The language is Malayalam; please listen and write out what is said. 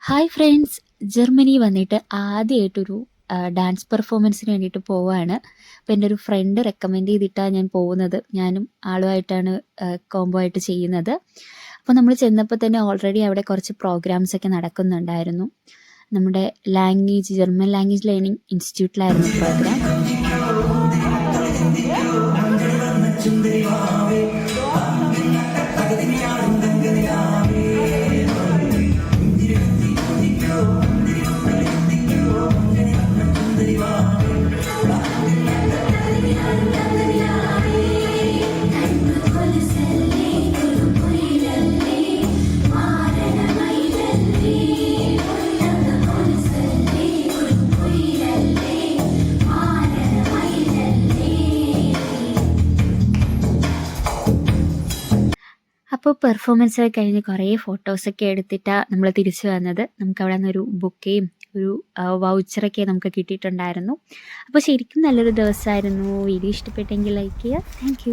ഹായ് ഫ്രണ്ട്സ്, ജർമ്മനി വന്നിട്ട് ആദ്യമായിട്ടൊരു ഡാൻസ് പെർഫോമൻസിന് വേണ്ടിയിട്ട് പോവുകയാണ്. അപ്പോൾ എൻ്റെ ഒരു ഫ്രണ്ട് റെക്കമെൻഡ് ചെയ്തിട്ടാണ് ഞാൻ പോകുന്നത്. ഞാനും ആളുമായിട്ടാണ് കോംബോ ആയിട്ട് ചെയ്യുന്നത്. അപ്പോൾ നമ്മൾ ചെന്നപ്പോൾ തന്നെ ഓൾറെഡി അവിടെ കുറച്ച് പ്രോഗ്രാംസ് ഒക്കെ നടക്കുന്നുണ്ടായിരുന്നു. നമ്മുടെ ജർമ്മൻ ലാംഗ്വേജ് ലേണിംഗ് ഇൻസ്റ്റിറ്റ്യൂട്ടിലായിരുന്നു പ്രോഗ്രാം. അപ്പോൾ പെർഫോമൻസ് ഒക്കെ കഴിഞ്ഞ് കുറേ ഫോട്ടോസൊക്കെ എടുത്തിട്ടാണ് നമ്മൾ തിരിച്ചു വന്നത്. നമുക്ക് അവിടെ നിന്നൊരു ബുക്കയും ഒരു വൗച്ചറൊക്കെ നമുക്ക് കിട്ടിയിട്ടുണ്ടായിരുന്നു. അപ്പോൾ ശരിക്കും നല്ലൊരു ദിവസമായിരുന്നു. വീഡിയോ ഇഷ്ടപ്പെട്ടെങ്കിൽ ലൈക്ക് ചെയ്യുക. താങ്ക്